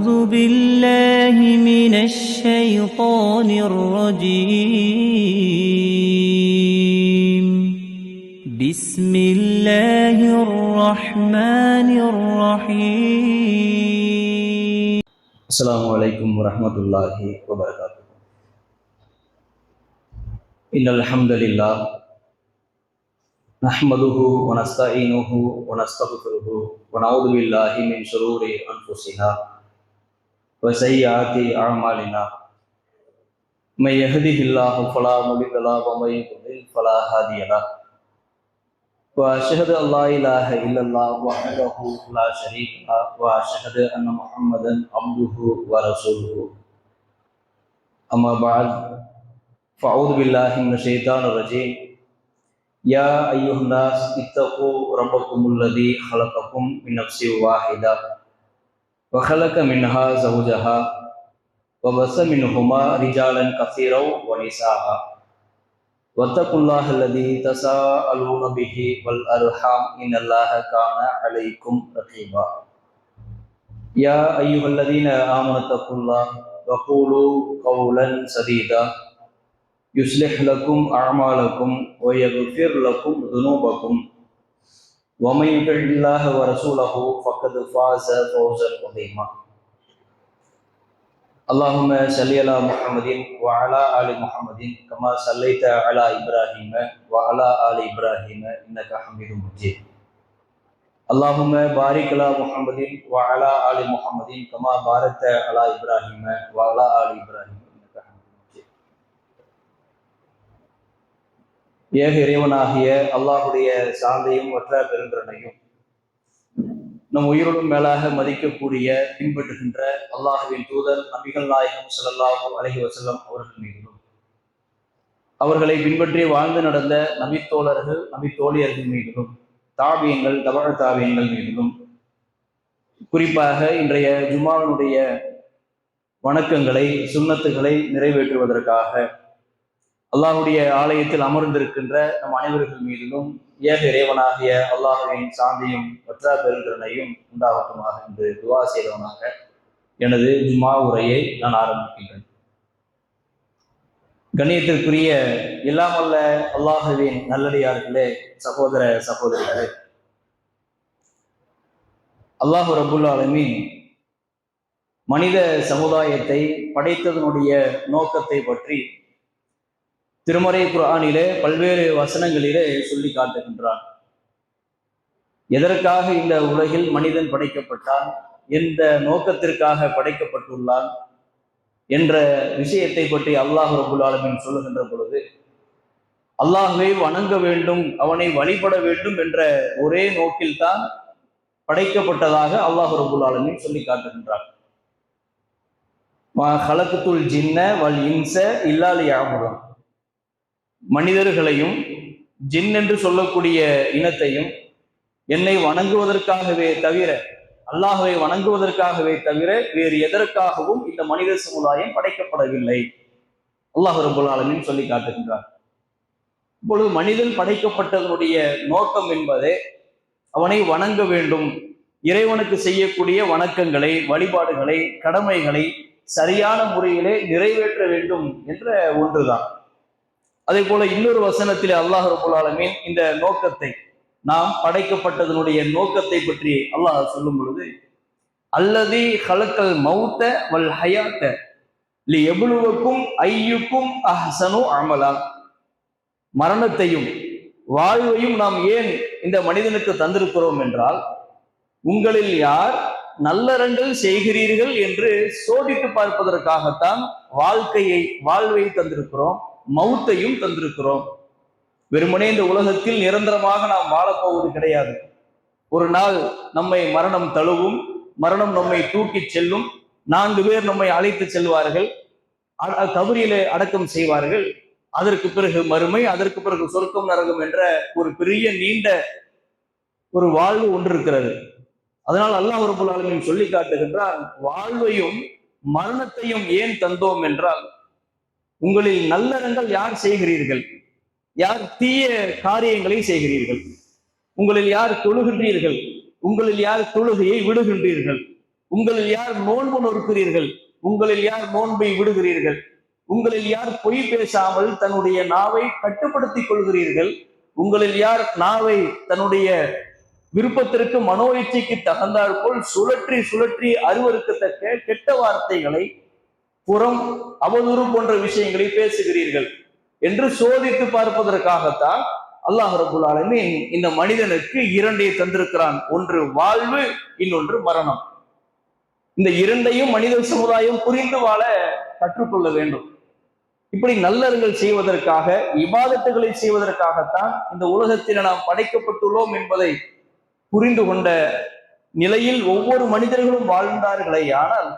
أعوذ بالله من الشيطان الرجيم. بسم الله الرحمن الرحيم. السلام عليكم ورحمة الله وبركاته. إن الحمد لله نحمده ونستعينه ونستغفره ونعوذ بالله من شرور أنفسنا وسيئات أعمالنا. من يهده الله فلا مضل له ومن يضلل فلا هادي له. وأشهد أن لا إله إلا الله وحده لا شريك له وأشهد أن محمدا عبده ورسوله. أما بعد فأعوذ بالله من الشيطان الرجيم. يا أيها الناس اتقوا ربكم الذي خلقكم من نفس واحدة وخلق منها زوجها وبث منهما رجالا كثيرا ونساء واتقوا الله الذي تساءلون به والأرحام إن الله كان عليكم رقيبا. يا أيها الذين آمنوا اتقوا الله وقولوا قولا سديدا يصلح لكم أعمالكم ويغفر لكم ذنوبكم ومن يطع الله ورسوله فقد فاز فوزا عظيما. اللهم صل على محمد وعلى آل محمد كما صليت على إبراهيم وعلى آل إبراهيم إنك حميد مجيد. اللهم بارك على محمد وعلى آل محمد كما باركت على إبراهيم وعلى آل إبراهيم إنك حميد مجيد. ஏக இறைவனாகிய அல்லாஹுடைய சாந்தையும் வற்ற பெருங்கருணையும் நம் உயிரோடும் மேலாக மதிக்கக்கூடிய பின்பற்றுகின்ற அல்லாஹுவின் தூதர் நபிகள் நாயகம் ஸல்லல்லாஹு அலைஹி வஸல்லம் அவர்கள் மீதிலும் அவர்களை பின்பற்றி வாழ்ந்து நடந்த நபித்தோழர்கள் நபித்தோழியர்கள் மீதிலும் தாபியங்கள் தபழ தாபியங்கள் மீதிலும் குறிப்பாக இன்றைய ஜும்மாவினுடைய வணக்கங்களை சுன்னத்துகளை நிறைவேற்றுவதற்காக அல்லாஹுடைய ஆலயத்தில் அமர்ந்திருக்கின்ற நம் அனைவர்கள் மீதிலும் ஏக இறைவனாகிய அல்லாஹுவின் சாந்தியும் வற்றா பெருங்கருணையும் உண்டாகட்டுமாக என்று துவா செய்தவனாக எனது ஜும்மா உரையை நான் ஆரம்பிக்கின்றேன். கண்ணியத்திற்குரிய எல்லாமல்ல அல்லாஹுவின் நல்லடியார்களே, சகோதர சகோதரிகளே, அல்லாஹு ரப்புல் ஆலமீன் மனித சமுதாயத்தை படைத்ததனுடைய நோக்கத்தை பற்றி திருமறை குர்ஆனிலே பல்வேறு வசனங்களிலே சொல்லி காட்டுகின்றான். எதற்காக இந்த உலகில் மனிதன் படைக்கப்பட்டான், எந்த நோக்கத்திற்காக படைக்கப்பட்டுள்ளான் என்ற விஷயத்தை பற்றி அல்லாஹ் ரப்புல் ஆலமீன் சொல்லுகின்ற பொழுது அல்லாஹ்வை வணங்க வேண்டும், அவனை வழிபட வேண்டும் என்ற ஒரே நோக்கில்தான் படைக்கப்பட்டதாக அல்லாஹ் ரப்புல் ஆலமீன் சொல்லி காட்டுகின்றான். மா ஹலக்துல் ஜின்ன வல் இன்ஸ இல்லா லியஅபுதூன், மனிதர்களையும் ஜின் என்று சொல்லக்கூடிய இனத்தையும் என்னை வணங்குவதற்காகவே தவிர, அல்லாஹ்வை வணங்குவதற்காகவே தவிர வேறு எதற்காகவும் இந்த மனித சமுதாயம் படைக்கப்படவில்லை அல்லாஹ் ரப்புல் ஆலமீன் சொல்லி காட்டுகின்றார். இப்பொழுது மனிதன் படைக்கப்பட்டதனுடைய நோக்கம் என்பதே அவனை வணங்க வேண்டும், இறைவனுக்கு செய்யக்கூடிய வணக்கங்களை, வழிபாடுகளை, கடமைகளை சரியான முறையிலே நிறைவேற்ற வேண்டும் என்ற ஒன்றுதான். அதே போல இன்னொரு வசனத்திலே அல்லாஹ் ரப்புல் ஆலமீன் இந்த நோக்கத்தை, நாம் படைக்கப்பட்டதனுடைய நோக்கத்தை பற்றி அல்லாஹ் சொல்லும் பொழுது அல்லதி ஹலக்கல் மௌத்த வல் ஹயாத்த லியப்லுவக்கும் ஐயுக்கும் அஹ்ஸனு அமலா, மரணத்தையும் வாழ்வையும் நாம் ஏன் இந்த மனிதனுக்கு தந்திருக்கிறோம் என்றால் உங்களில் யார் நல்லறங்கள் செய்கிறீர்கள் என்று சோதித்து பார்ப்பதற்காகத்தான் வாழ்வை தந்திருக்கிறோம், மௌத்தையும் தந்திருக்கிறோம். வெறுமனே இந்த உலகத்தில் நிரந்தரமாக நாம் வாழப்போவது கிடையாது. ஒரு நாள் நம்மை மரணம் தழுவும், மரணம் நம்மை தூக்கி செல்லும், 4 பேர் நம்மை அழைத்து செல்வார்கள், கபரியிலே அடக்கம் செய்வார்கள். அதற்கு பிறகு மறுமை, அதற்கு பிறகு சொர்க்கம் நரகம் என்ற ஒரு பெரிய நீண்ட ஒரு வாழ்வு ஒன்று இருக்கிறது. அதனால் அல்லாஹ் ரப்புல் ஆலமீன் சொல்லி காட்டுகின்றான், வாழ்வையும் மரணத்தையும் ஏன் தந்தோம் என்றால் உங்களில் நல்லறங்கள் யார் செய்கிறீர்கள், யார் தீய காரியங்களை செய்கிறீர்கள், உங்களில் யார் தொழுகின்றீர்கள், உங்களில் யார் தொழுகையை விடுகின்றீர்கள், உங்களில் யார் நோன்பு நொறுக்கிறீர்கள், உங்களில் யார் நோன்பை விடுகிறீர்கள், உங்களில் யார் பொய் பேசாமல் தன்னுடைய நாவை கட்டுப்படுத்திக் கொள்கிறீர்கள், உங்களில் யார் நாவை தன்னுடைய விருப்பத்திற்கு மனோ இச்சைக்கு தகுந்தாற் போல் சுழற்றி சுழற்றி அருவருக்கத்தக்க கெட்ட வார்த்தைகளை, புறம், அவதூறு போன்ற விஷயங்களை பேசுகிறீர்கள் என்று சோதித்து பார்ப்பதற்காகத்தான் அல்லாஹ் ரப்பல் ஆலமீன் இந்த மனிதனுக்கு இரண்டை தந்திருக்கிறான். ஒன்று வாழ்வு, இன்னொன்று மரணம். இந்த இரண்டையும் மனித சமுதாயம் புரிந்து வாழ கற்றுக்கொள்ள வேண்டும். இப்படி நல்லறங்கள் செய்வதற்காக, இபாதத்துகளை செய்வதற்காகத்தான் இந்த உலகத்தில் நாம் படைக்கப்பட்டுள்ளோம் என்பதை புரிந்து கொண்ட நிலையில் ஒவ்வொரு மனிதர்களும் வாழ்ந்தார்களே ஆனால்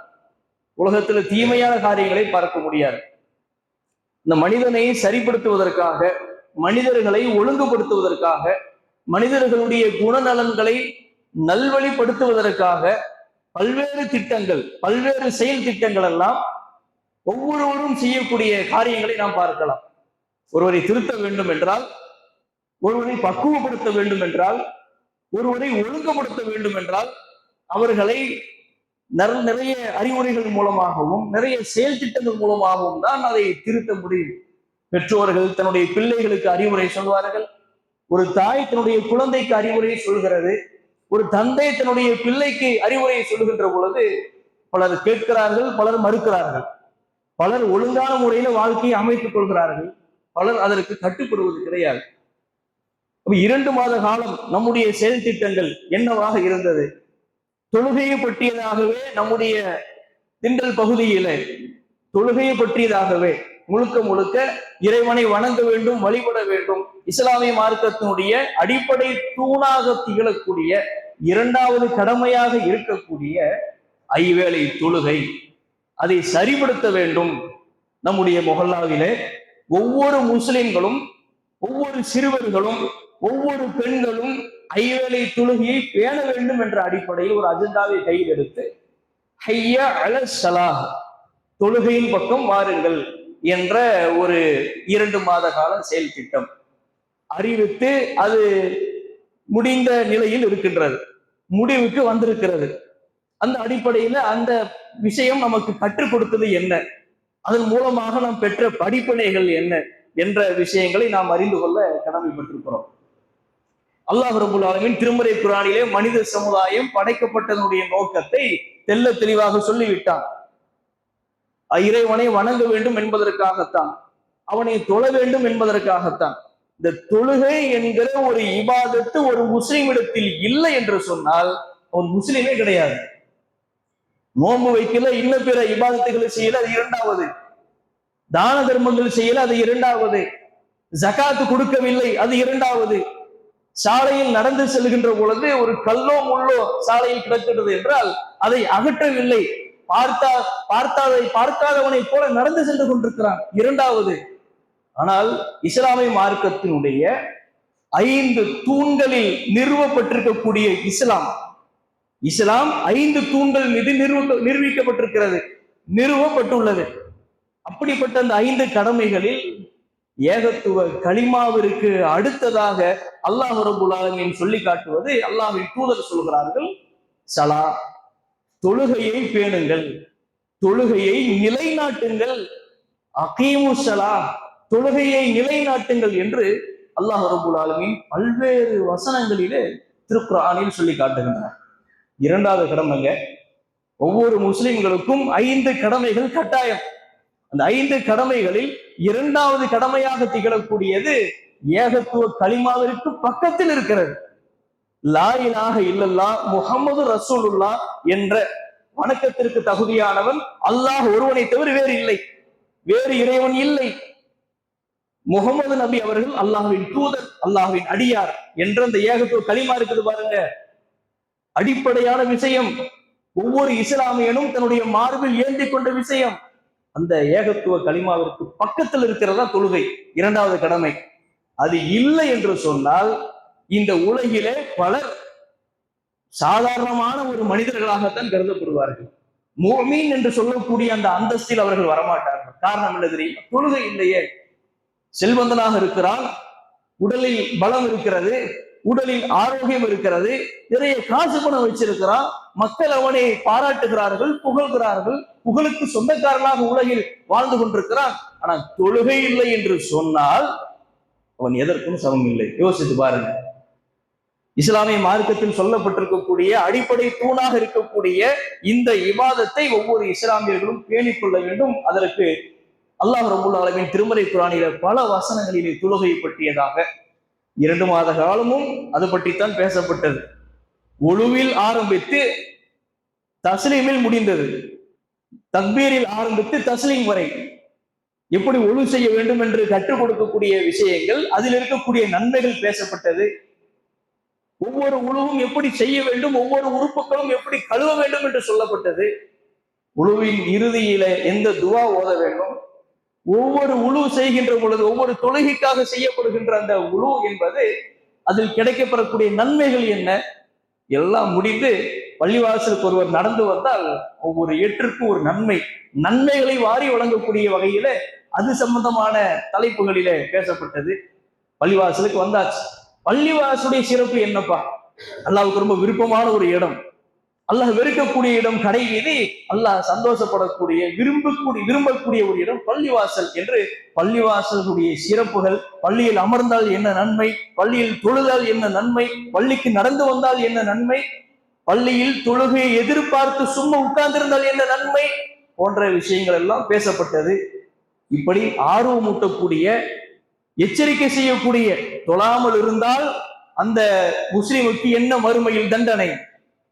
உலகத்தில் தீமையான காரியங்களை பார்க்க முடியாது. இந்த மனிதனை சரிப்படுத்துவதற்காக, மனிதர்களை ஒழுங்குபடுத்துவதற்காக, மனிதர்களுடைய குணநலன்களை நல்வழிப்படுத்துவதற்காக பல்வேறு திட்டங்கள், பல்வேறு செயல் திட்டங்கள் எல்லாம் ஒவ்வொருவரும் செய்யக்கூடிய காரியங்களை நாம் பார்க்கலாம். ஒருவரை திருத்த வேண்டும் என்றால், ஒருவரை பக்குவப்படுத்த வேண்டும் என்றால், ஒருவரை ஒழுங்குபடுத்த வேண்டும் என்றால் அவர்களை நிறைய அறிவுரைகள் மூலமாகவும் நிறைய செயல் திட்டங்கள் மூலமாகவும் தான் அதை திருத்த முடியும். பெற்றோர்கள் தன்னுடைய பிள்ளைகளுக்கு அறிவுரை சொல்வார்கள், ஒரு தாய் தன்னுடைய குழந்தைக்கு அறிவுரை சொல்கிறது, ஒரு தந்தை தன்னுடைய பிள்ளைக்கு அறிவுரை சொல்லுகின்ற பொழுது பலர் கேட்கிறார்கள், பலர் மறுக்கிறார்கள், பலர் ஒழுங்கான முறையில வாழ்க்கையை அமைத்துக் கொள்கிறார்கள், பலர் அதற்கு கட்டுப்படுவது கிடையாது. 2 மாத காலம் நம்முடைய செயல் திட்டங்கள் என்னவாக இருந்தது? தொழுகையை பற்றியதாகவே நம்முடைய திண்டல் பகுதியில தொழுகையை பற்றியதாகவே முழுக்க முழுக்க இறைவனை வணங்க வேண்டும், வழிபட வேண்டும், இஸ்லாமிய மார்க்கத்தினுடைய அடிப்படை தூணாக திகழக்கூடிய 2வது கடமையாக இருக்கக்கூடிய ஐவேளை தொழுகை, அதை சரிபடுத்த வேண்டும். நம்முடைய மொஹல்லாவிலே ஒவ்வொரு முஸ்லிம்களும், ஒவ்வொரு சிறுவர்களும், ஒவ்வொரு பெண்களும் ஐவேளை தொழுகையை பேண வேண்டும் என்ற அடிப்படையில் ஒரு அஜெண்டாவை கையில் எடுத்து ஹையா அல ஸலாஹ், தொழுகையின் பக்கம் வாருங்கள் என்ற ஒரு 2 மாத கால செயல் திட்டம் அறிவித்து அது முடிந்த நிலையில் இருக்கின்றது, முடிவுக்கு வந்திருக்கிறது. அந்த அடிப்படையில அந்த விஷயம் நமக்கு கற்றுக் கொடுத்தது என்ன, அதன் மூலமாக நாம் பெற்ற படிப்பினைகள் என்ன என்ற விஷயங்களை நாம் அறிந்து கொள்ள கடமைப்பட்டிருக்கிறோம். அல்லாஹ் ரப்பல் ஆலமீன் திருமறை குர்ஆனிலே மனித சமுதாயம் படைக்கப்பட்டதனுடைய நோக்கத்தை தெள்ள தெளிவாக சொல்லிவிட்டான். இறைவனை வணங்க வேண்டும் என்பதற்காகத்தான், அவனை தொழ வேண்டும் என்பதற்காகத்தான். இந்த தொழுகை என்கிற ஒரு இபாதத்து ஒரு முஸ்லிமிடத்தில் இல்லை என்று சொன்னால் அவன் முஸ்லிமே கிடையாது. நோன்பு வைக்கல, இன்னும் பிற இபாதத்துகளை செய்யல, அது 2வது. தான தர்மங்கள் செய்யல, அது 2வது. ஜகாத்து கொடுக்கவில்லை, அது 2வது. சாலையில் நடந்து செல்கின்ற பொழுது ஒரு கல்லோ முள்ளோ சாலையில் கிடக்கிறது என்றால் அதை அகற்றவில்லை, பார்க்காதவனை போல நடந்து சென்று கொண்டிருக்கிறான், 2வது. ஆனால் இஸ்லாமிய மார்க்கத்தினுடைய 5 தூண்களில் நிறுவப்பட்டிருக்கக்கூடிய இஸ்லாம் 5 தூண்கள் மீது நிரூபிக்கப்பட்டிருக்கிறது, நிறுவப்பட்டுள்ளது. அப்படிப்பட்ட அந்த 5 கடமைகளில் ஏகத்துவ கலிமாவிற்கு அடுத்ததாக அல்லாஹ் ரப்பல் ஆலமீன் சொல்லி காட்டுவது, அல்லாஹ்வின் தூதர் சொல்கிறார்கள், ஸலா, தொழுகையை பேணுங்கள், தொழுகையை நிலைநாட்டுங்கள், அகீமு ஸலா, தொழுகையை நிலைநாட்டுங்கள் என்று அல்லாஹ் ரப்பல் ஆலமீன் பல்வேறு வசனங்களிலே திருக்குர்ஆனில் சொல்லி காட்டுகின்றார். 2வது கடமைங்க, ஒவ்வொரு முஸ்லிம்களுக்கும் 5 கடமைகள் கட்டாயம். அந்த 5 கடமைகளில் 2வது கடமையாக திகழக்கூடியது ஏகத்துவ கலிமாவிற்கு பக்கத்தில் இருக்கிறது. லா இலாஹ இல்லல்லாஹ் முஹம்மது ரசூலுல்லாஹ் என்ற வணக்கத்திற்கு தகுதியானவன் அல்லாஹ் ஒருவனை தவிர வேறு இல்லை, வேறு இறைவன் இல்லை. முகமது நபி அவர்கள் அல்லாஹ்வின் தூதர், அல்லாஹ்வின் அடியார் என்ற அந்த ஏகத்துவ கலிமா இருக்குது பாருங்க, அடிப்படையான விஷயம். ஒவ்வொரு இஸ்லாமியனும் தன்னுடைய மார்பில் ஏந்தி கொண்ட விஷயம். அந்த ஏகத்துவ கலிமாவிற்கு பக்கத்தில் இருக்கிறதா தொழுகை, 2வது கடமை. அது இல்லை என்று சொன்னால் இந்த உலகிலே பலர் சாதாரணமான ஒரு மனிதர்களாகத்தான் கருதப்படுவார்கள். முஃமின் என்று சொல்லக்கூடிய அந்த அந்தஸ்தில் அவர்கள் வரமாட்டார்கள். காரணம் என்ன தெரியும்? தொழுகை இல்லையே. செல்வந்தனாக இருக்கிறான், உடலில் பலம் இருக்கிறது, உடலில் ஆரோக்கியம் இருக்கிறது, நிறைய காசு பணம் வச்சிருக்கிறான், மக்கள் அவனை பாராட்டுகிறார்கள், புகழ்கிறார்கள், புகழுக்கு சொந்தக்காரனாக உலகில் வாழ்ந்து கொண்டிருக்கிறான். ஆனால் தொழுகை இல்லை என்று சொன்னால் அவன் எதற்கும் சமம் இல்லை. யோசித்து பாருங்க. இஸ்லாமிய மார்க்கத்தில் சொல்லப்பட்டிருக்கக்கூடிய அடிப்படை தூணாக இருக்கக்கூடிய இந்த இபாதத்தை ஒவ்வொரு இஸ்லாமியர்களும் பேணிக் கொள்ள வேண்டும். அதற்கு அல்லாஹ் ரப்பல் ஆலமீன் திருமறை குர்ஆனிலே பல வசனங்களிலே தொழுகை பற்றியதாக 2 மாத காலமும் அது பற்றித்தான் பேசப்பட்டது. ஒழுவில் ஆரம்பித்து தஸ்லீமில் முடிந்தது, தக்பீரில் ஆரம்பித்து தஸ்லீம் வரை எப்படி ஒழு செய்ய வேண்டும் என்று கற்றுக் கொடுக்கக்கூடிய விஷயங்கள், அதில் இருக்கக்கூடிய நன்மைகள் பேசப்பட்டது. ஒவ்வொரு உழுவும் எப்படி செய்ய வேண்டும், ஒவ்வொரு உறுப்புகளும் எப்படி கழுவ வேண்டும் என்று சொல்லப்பட்டது. உழுவின் இறுதியில எந்த துவா ஓத வேண்டும், ஒவ்வொரு உழு செய்கின்ற பொழுது ஒவ்வொரு தொழுகைக்காக செய்யப்படுகின்ற அந்த உழு என்பது அதில் கிடைக்கப்பெறக்கூடிய நன்மைகள் என்ன, எல்லாம் முடிந்து பள்ளிவாசலுக்கு ஒருவர் நடந்து வந்தால் ஒவ்வொரு ஏற்றுக்கும் ஒரு நன்மைகளை வாரி வழங்கக்கூடிய வகையில அது சம்பந்தமான தலைப்புகளிலே பேசப்பட்டது. பள்ளிவாசலுக்கு வந்தாச்சு. பள்ளிவாசலுடைய சிறப்பு என்னப்பா? அல்லாஹ்வுக்கு ரொம்ப விருப்பமான ஒரு இடம், அல்லாஹ் வெறுக்கக்கூடிய இடம் கடை வீதி, அல்லாஹ் சந்தோஷப்படக்கூடிய விரும்பக்கூடிய ஒரு இடம் பள்ளிவாசல் என்று பள்ளிவாசலுடைய சிறப்புகள், பள்ளியில் அமர்ந்தால் என்ன நன்மை, பள்ளியில் தொழுதால் என்ன நன்மை, பள்ளிக்கு நடந்து வந்தால் என்ன நன்மை, பள்ளியில் தொழுகையை எதிர்பார்த்து சும்மா உட்கார்ந்திருந்தால் என்ன நன்மை போன்ற விஷயங்கள் எல்லாம் பேசப்பட்டது. இப்படி ஆர்வமூட்டக்கூடிய, எச்சரிக்கை செய்யக்கூடிய, தொழாமல் இருந்தால் அந்த முஸ்லிமுக்கு என்ன மறுமையில் தண்டனை,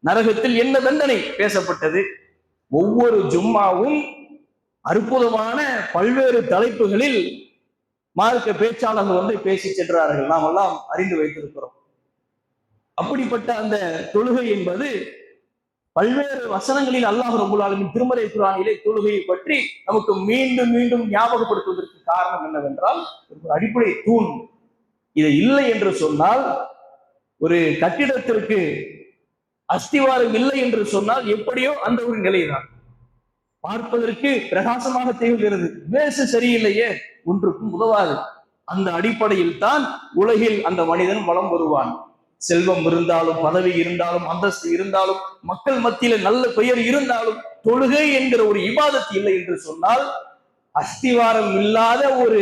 நரகத்தில் என்ன தண்டனை பேசப்பட்டது. ஒவ்வொரு ஜும்மாவும் அற்புதமான பல்வேறு தலைப்புகளில் மார்க்க பேச்சாளர்கள் பேசி சென்றார்கள், நாம் எல்லாம் அறிந்து வைத்திருக்கிறோம். அப்படிப்பட்ட அந்த தொழுகை என்பது பல்வேறு வசனங்களில் அல்லாஹ் ரப்பல் ஆலமீன் திருமறை குர்ஆனிலே தொழுகையை பற்றி நமக்கு மீண்டும் மீண்டும் ஞாபகப்படுத்துவதற்கு காரணம் என்னவென்றால், ஒரு அடிப்படை தூண். இது இல்லை என்று சொன்னால், ஒரு கட்டிடத்திற்கு அஸ்திவாரம் இல்லை என்று சொன்னால் எப்படியோ அந்த ஒரு நிலைதான். பார்ப்பதற்கு பிரகாசமாக திகழ்கிறது, பேசு சரியில்லையே, ஒன்றுக்கும் உதவாது. அந்த அடிப்படையில் தான் உலகில் அந்த மனிதன் வலம் வருவான். செல்வம் இருந்தாலும், பதவி இருந்தாலும், அந்தஸ்து இருந்தாலும், மக்கள் மத்தியில நல்ல பெயர் இருந்தாலும், தொழுகை என்கிற ஒரு இபாதத் இல்லை என்று சொன்னால் அஸ்திவாரம் இல்லாத ஒரு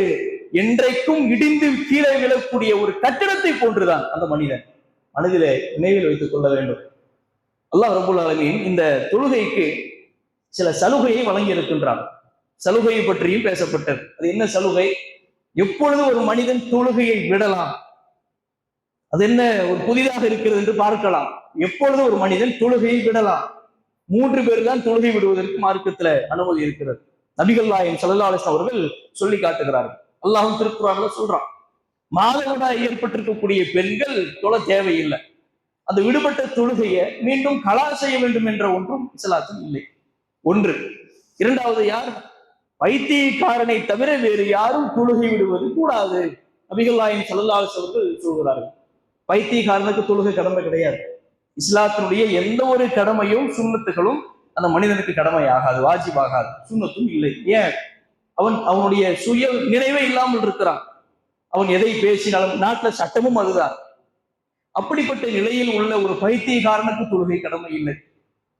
என்றைக்கும் இடிந்து கீழே விழக்கூடிய ஒரு கட்டிடத்தை போன்றுதான் அந்த மனிதன். மனதிலே நினைவில் வைத்துக் கொள்ள வேண்டும். அல்லாஹ் ரப்பல் ஆலமீன் இந்த தொழுகைக்கு சில சலுகையை வழங்கி இருக்கின்றான். சலுகையை பற்றியும் பேசப்பட்டது. அது என்ன சலுகை? எப்பொழுது ஒரு மனிதன் தொழுகையை விடலாம், அது என்ன ஒரு புதிதாக இருக்கிறது என்று பார்க்கலாம். எப்பொழுது ஒரு மனிதன் தொழுகையை விடலாம்? 3 பேர் தான் தொழுகை விடுவதற்கு மார்க்கத்துல அனுமதி இருக்கிறது. நபிகள் நாயகம் ஸல்லல்லாஹு அலைஹி வஸல்லம் அவர்கள் சொல்லி காட்டுகிறார்கள். அல்லாஹ்வும் திருக்குர்ஆன்ல சொல்றான், மாதவிடாய் ஏற்பட்டிருக்கக்கூடிய பெண்கள் தொழ தேவையில்லை. அந்த விடுபட்ட தொழுகையை மீண்டும் கலா செய்ய வேண்டும் என்ற ஒன்றும் இஸ்லாத்தில் இல்லை. ஒன்று. இரண்டாவது, யார் பைத்தியக்காரனை தவிர வேறு யாரும் தொழுகை விடுவது கூடாது. நபிகள் நாயகம் ஸல்லல்லாஹு அலைஹி வஸல்லம் அவர்கள் சொல்கிறார்கள், பைத்தியக்காரனுக்கு தொழுகை கடமை கிடையாது. இஸ்லாத்தினுடைய எந்த ஒரு கடமையும் சுன்னத்துகளும் அந்த மனிதனுக்கு கடமை ஆகாது, வாஜிபாகாது, சுன்னத்தும் இல்லை. ஏன்? அவனுடைய சுய நினைவே இல்லாமல் இருக்கிறான். அவன் எதை பேசினாலும் நாட்டுல சட்டமும் அதுதான். அப்படிப்பட்ட நிலையில் உள்ள ஒரு பைத்தியக்காரனுக்கு தொழுகை கடமை இல்லை.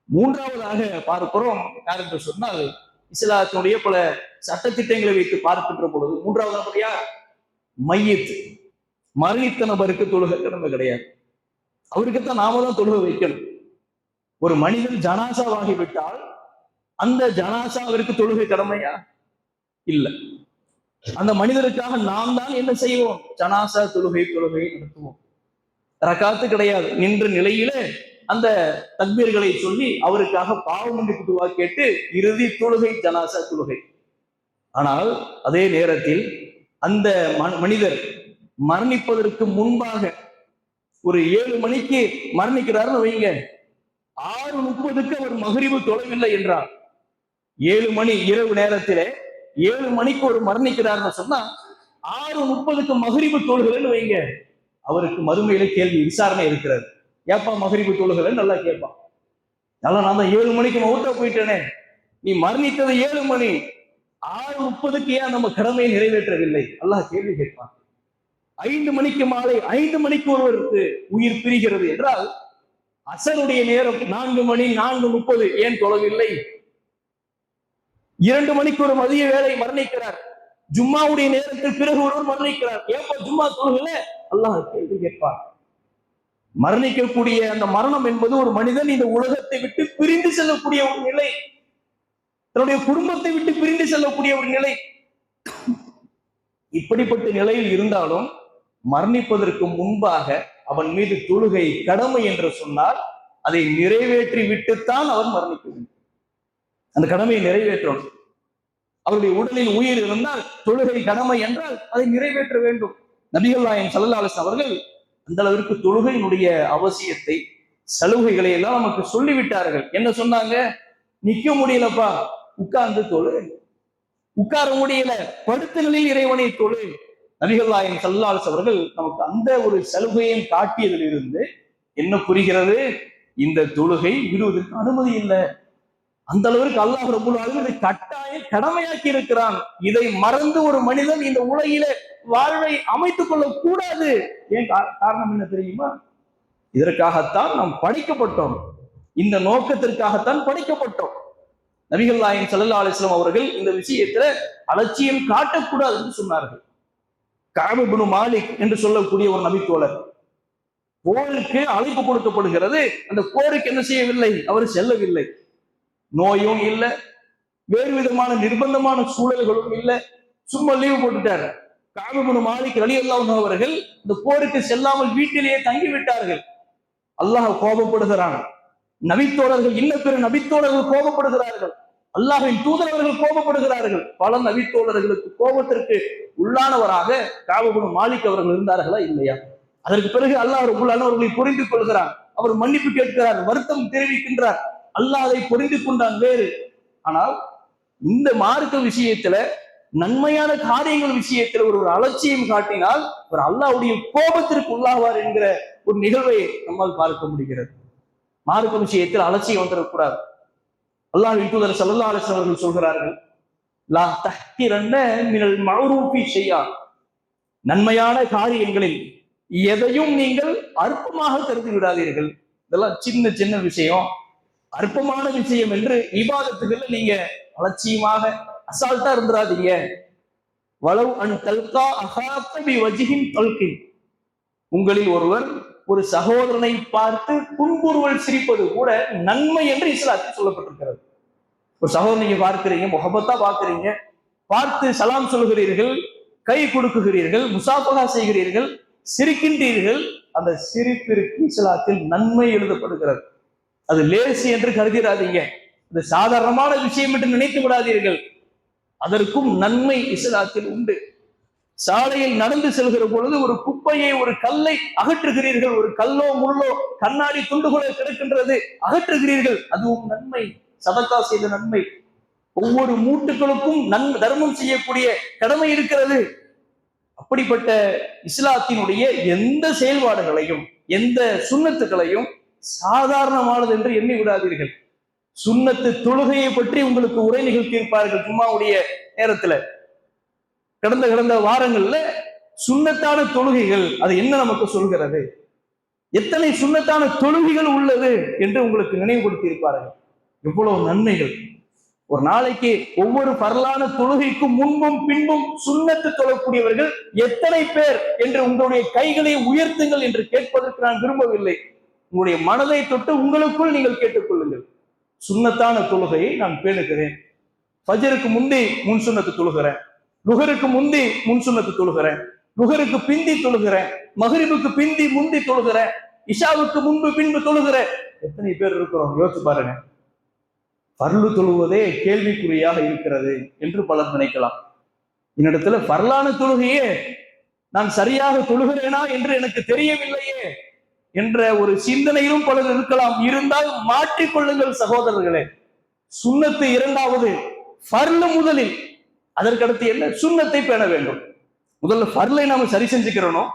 மூன்றாவதாக பார்க்கிறோம் யார் என்று சொன்னால், இஸ்லாத்தினுடைய பல சட்டத்திட்டங்களை வைத்து பார்க்கின்ற பொழுது மூன்றாவது யார்? மையத், மரணித்த நபருக்கு தொழுகை கடமை கிடையாது. அவருக்குத்தான் நாம தான் தொழுகை வைக்கணும். ஒரு மனிதன் ஜனாசாவாகி விட்டால் அந்த ஜனாசாவிற்கு தொழுகை கடமையா? இல்லை. அந்த மனிதருக்காக நாம் தான் என்ன செய்வோம்? ஜனாசா தொழுகை நடத்துவோம். ரகாத்து கிடையாது. நின்ற நிலையிலே அந்த தக்பீர்களை சொல்லி அவருக்காக பாவ மன்னிப்பு துஆ கேட்டு இறுதி தொழுகை ஜனாசா தொழுகை. ஆனால் அதே நேரத்தில் அந்த மனிதர் மரணிப்பதற்கு முன்பாக ஒரு 7 மணிக்கு மரணிக்கிறாருன்னு வைங்க, 6:30 அவர் மக்ரிபு தொழவில்லை என்றார். 7 மணி இரவு நேரத்திலே 7 மணிக்கு ஒரு மரணிக்கிறார்னு சொன்னா 6:30 மக்ரிபு தொழுகிறேன்னு வைங்க, அவருக்கு மறுமையில கேள்வி விசாரணை இருக்கிறது. ஏப்பா மக்ரிபு தொழுகிறேன்னு நல்லா கேட்பான். நல்லா நான் தான் 7 மணிக்கு மௌத்தா போயிட்டேனே, நீ மரணித்தது 7 மணி, 6:30 ஏன் நம்ம கடமையை நிறைவேற்றவில்லை? அல்லாஹ் கேள்வி கேட்பான். 5 மணிக்கு மாலை 5 மணிக்கு ஒருவருக்கு உயிர் பிரிகிறது என்றால் அசருடைய நேரம் 4 மணி 4:30 ஏன் தொழவில்லை? 2 மணிக்கு ஒரு மதிய வேளை மரணிக்கிறார். ஜும்மாவுடைய நேரத்தில் பிறகு ஒருவர் மரணிக்கிறார். ஏப்பா ஜும்மா தொழுகல? அல்லாஹ் கேள்வி கேட்பார். மரணிக்கக்கூடிய அந்த மரணம் என்பது ஒரு மனிதன் இந்த உலகத்தை விட்டு பிரிந்து செல்லக்கூடிய ஒரு நிலை, தன்னுடைய குடும்பத்தை விட்டு பிரிந்து செல்லக்கூடிய ஒரு நிலை. இப்படிப்பட்ட நிலையில் இருந்தாலும் மரணிப்பதற்கு முன்பாக அவன் மீது தொழுகை கடமை என்று சொன்னால் அதை நிறைவேற்றி விட்டுத்தான் அவன் மரணிக்க வேண்டும். அந்த கடமையை நிறைவேற்றணும். அவருடைய உடலில் உயிர் இருந்தால் தொழுகை கடமை என்றால் அதை நிறைவேற்ற வேண்டும். நபிகள் நாயகம் ஸல்லல்லாஹு அலைஹி வஸல்லம் அவர்கள் அந்த அளவிற்கு தொழுகையினுடைய அவசியத்தை, சலுகைகளை எல்லாம் நமக்கு சொல்லிவிட்டார்கள். என்ன சொன்னாங்க? நிக்க முடியலப்பா, உட்கார்ந்து தொழு. உட்கார முடியல, படுத்த நிலையில் இறைவனை தொழு. நபிகள் நாயகம் ஸல்லல்லாஹு அலைஹி வஸல்லம் அவர்கள் நமக்கு அந்த ஒரு சலுகையும் காட்டியதில் இருந்து என்ன புரிகிறது? இந்த தொழுகை விடுவதற்கு அனுமதி இல்லை. அந்த அளவிற்கு அல்லாஹ் ரப்பல் ஆலமீன் இதை கட்டாய கடமையாக்கி இருக்கிறான். இதை மறந்து ஒரு மனிதன் இந்த உலகில வாழ்வை அமைத்துக் கொள்ள கூடாது. ஏன் காரணம் என்ன தெரியுமா? இதற்காகத்தான் நாம் படைக்கப்பட்டோம். இந்த நோக்கத்திற்காகத்தான் படைக்கப்பட்டோம். நபிகள் நாயகம் ஸல்லல்லாஹு அலைஹி வஸல்லம் அவர்கள் இந்த விஷயத்துல அலட்சியம் காட்டக்கூடாது என்று சொன்னார்கள். கஅப் இப்னு மாலிக் என்று சொல்லக்கூடிய ஒரு நபித்தோழர், போருக்கு அழைப்பு கொடுக்கப்படுகிறது. அந்த போருக்கு என்ன செய்யவில்லை? அவர் செல்லவில்லை. நோயும் இல்லை, வேறு விதமான நிர்பந்தமான சூழல்களும் இல்லை, சும்மா லீவு போட்டுட்டார். கஅப் இப்னு மாலிக் ரலியல்லாஹு அன்ஹு அவர்கள் இந்த போருக்கு செல்லாமல் வீட்டிலேயே தங்கிவிட்டார்கள். அல்லாஹ் கோபப்படுகிறான். நபித்தோழர்கள், இன்ன பிற நபித்தோழர்கள் கோபப்படுகிறார்கள். அல்லாஹ்வின் தூதரவர்கள் கோபப்படுகிறார்கள். பல நபித்தோழர்களுக்கு கோபத்திற்கு உள்ளானவராக கஅப் இப்னு மாலிக் அவர்கள் இருந்தார்களா இல்லையா? அதற்கு பிறகு அல்லாஹ் ரப்பல் ஆலமீன் அவர்களை புரிந்து கொள்கிறார். அவர் மன்னிப்பு கேட்கிறார், வருத்தம் தெரிவிக்கின்றார். அல்லாஹ் அதை புரிந்து கொண்டான் வேறு. ஆனால் இந்த மார்க்க விஷயத்துல, நன்மையான காரியங்கள் விஷயத்துல ஒரு அலட்சியம் காட்டினால் ஒரு அல்லாஹ்வுடைய கோபத்திற்கு உள்ளாவார் என்கிற ஒரு நிகழ்வை நம்மால் பார்க்க முடிகிறது. மார்க்க விஷயத்தில் அலட்சியம் வந்துடக்கூடாது. அல்லாஹ்வின் தூதர் ஸல்லல்லாஹு அலைஹி வஸல்லம் அவர்கள் சொல்கிறார்கள், லா தஹ்கிரன்ன மினல் மஅரூஃபி ஷைஆ, நன்மையான காரியங்களில் எதையும் நீங்கள் அற்பமாக கருதி விடாதீர்கள். இதெல்லாம் சின்ன சின்ன விஷயம், அற்பமான விஷயம் என்று இபாதத்துகள்ல நீங்க அலட்சியமாக அசால்ட்டா இருந்துடாதீங்க. வலவ் அன் தல்கா அஹாத்த பி வஜ்ஹின் தல்கின், உங்களில் ஒருவர் ஒரு சகோதரனை பார்த்து புன்புருவல் சிரிப்பது கூட நன்மை என்று இஸ்லாத்தில் சொல்லப்பட்டிருக்கிறது. ஒரு சகோதரனை நீங்க பார்க்கிறீங்க, முகபத்தா பார்க்கிறீங்க, பார்த்து சலாம் சொல்கிறீர்கள், கை கொடுக்குகிறீர்கள், முசாஃபகா செய்கிறீர்கள், சிரிக்கின்றீர்கள். அந்த சிரிப்பிற்கு இஸ்லாத்தில் நன்மை எழுதப்படுகிறது. அது லேசி என்று கருதிடாதீங்க, அது சாதாரணமான விஷயம் என்று நினைத்து விடாதீர்கள். அதற்கும் நன்மை இஸ்லாத்தில் உண்டு. சாலையில் நடந்து செல்கிற பொழுது ஒரு குப்பையை, ஒரு கல்லை அகற்றுகிறீர்கள், ஒரு கல்லோ முள்ளோ கண்ணாடி துண்டுகளோ கிடக்கின்றது, அகற்றுகிறீர்கள், அதுவும் நன்மை, சதக்கா செய்த நன்மை. ஒவ்வொரு மூட்டுகளுக்கும் தர்மம் செய்யக்கூடிய கடமை இருக்கிறது. அப்படிப்பட்ட இஸ்லாத்தினுடைய எந்த செயல்பாடுகளையும், எந்த சுன்னத்துகளையும் சாதாரணமானது என்று எண்ணி விடாதீர்கள். சுன்னத்து தொழுகையை பற்றி உங்களுக்கு உரை நிகழ்த்தியிருப்பார்கள் ஜும்மாவுடைய நேரத்துல. கடந்த வாரங்கள்ல சுன்னத்தான தொழுகைகள் அது என்ன நமக்கு சொல்கிறது, எத்தனை சுன்னத்தான தொழுகைகள் உள்ளது என்று உங்களுக்கு நினைவுபடுத்தி இருப்பார்கள். எவ்வளவு நன்மைகள்! ஒரு நாளைக்கு ஒவ்வொரு பரலான தொழுகைக்கும் முன்பும் பின்பும் சுன்னத்து தொழக்கூடியவர்கள் எத்தனை பேர் என்று உங்களுடைய கைகளை உயர்த்துங்கள் என்று கேட்பதற்கு நான் விரும்பவில்லை. உங்களுடைய மனதை தொட்டு உங்களுக்குள் நீங்கள் கேட்டுக்கொள்ளுங்கள். சுன்னத்தான தொழுகையை நான் பேணுகிறேன். ஃபஜருக்கு முந்தி முன் சுன்னத்து தொழுகிறேன், லுஹருக்கு முந்தி முன் சுன்னத்து தொழுகிறேன், லுஹருக்கு பிந்தி தொழுகிறேன், மகரிபுக்கு பிந்தி முந்தி தொழுகிறேன், இஷாவுக்கு முன்பு பின்பு தொழுகிறேன். எத்தனை பேர் இருக்கிறோம் யோசிச்சு பாருங்க. பர்லு தொழுவதே கேள்விக்குறியாக இருக்கிறது என்று பலர் நினைக்கலாம். என்னிடத்துல பரலான தொழுகையே நான் சரியாக தொழுகிறேனா என்று எனக்கு தெரியவில்லையே என்ற ஒரு சிந்தனையிலும் பலர் இருக்கலாம். இருந்தால் மாற்றிக்கொள்ளுங்கள் சகோதரர்களே. சுன்னத்து இரண்டாவது, பர்லு முதலில், அதற்கடுத்து என்ன? சுன்னத்தை பேண வேண்டும். முதல்ல பர்லை நாம் சரி செஞ்சுக்கிறோம்,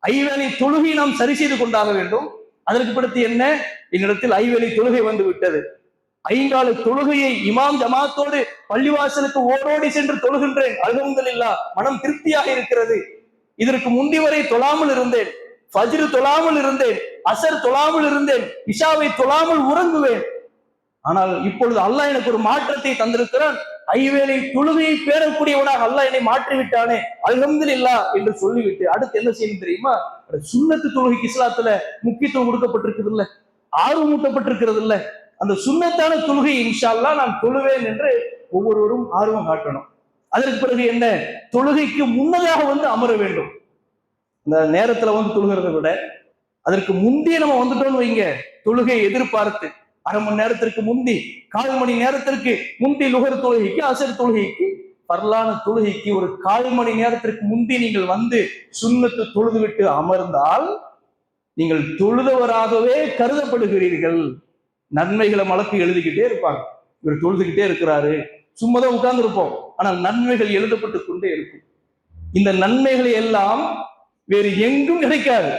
ஐவேளை தொழுகை நாம் சரி செய்து கொண்டாக வேண்டும். அதற்கு பிறகு என்ன? என்னிடத்தில் ஐவேளை தொழுகை வந்து விட்டது, ஐங்கால தொழுகையை இமாம் ஜமாத்தோடு பள்ளிவாசலுக்கு ஓடோடி சென்று தொழுகின்றேன், அல்ஹம்துலில்லாஹ், மனம் திருப்தியாக இருக்கிறது. இதற்கு முந்தி வரை தொழாமல் இருந்தேன், ஃபஜ்ர் தொழாமல் இருந்தேன், அசர் தொழாமல் இருந்தேன், இஷாவை தொழாமல் உறங்குவேன். ஆனால் இப்பொழுது அல்லாஹ் எனக்கு ஒரு மாற்றத்தை தந்திருக்கிறான். ஐவேளை தொழுகையை பேரக்கூடியவனாக அல்லாஹ் என்னை மாற்றி விட்டானே, அல்ஹம்துலில்லாஹ் என்று சொல்லிவிட்டு அடுத்து என்ன செய்யணும் தெரியுமா? சுன்னத்து தொழுகைக்கு இஸ்லாத்துல முக்கியத்துவம் கொடுக்கப்பட்டிருக்கிறது இல்ல, ஆர்வமூட்டப்பட்டிருக்கிறது இல்ல. அந்த சுன்னத்தான தொழுகை இன்ஷா அல்லாஹ் நான் தொழுவேன் என்று ஒவ்வொருவரும் ஆர்வம் காட்டணும். அதற்கு பிறகு என்ன, தொழுகைக்கு முன்னதாக அமர வேண்டும். இந்த நேரத்துல தொழுகிறத விட அதற்கு முந்தைய நம்ம வந்துட்டோம்னு வைங்க, தொழுகை எதிர்பார்த்து அரை மணி நேரத்திற்கு முந்தி, 1/4 மணி நேரத்திற்கு முந்தி லுகர் தொழுகைக்கு, அசர் தொழுகைக்கு, பரலான தொழுகைக்கு ஒரு 1/4 மணி நேரத்திற்கு முந்தி நீங்கள் சுன்னத்து தொழுது விட்டு அமர்ந்தால் நீங்கள் தொழுதவராகவே கருதப்படுகிறீர்கள். நன்மைகளை மலக்கு எழுதிக்கிட்டே இருப்பாங்க. இவர் தொழுதுகிட்டே இருக்கிறாரு, சும்மாதான் உட்கார்ந்து இருப்போம், ஆனால் நன்மைகள் எழுதப்பட்டு கொண்டே இருக்கும். இந்த நன்மைகளை எல்லாம் வேறு எங்கும் கிடைக்காது,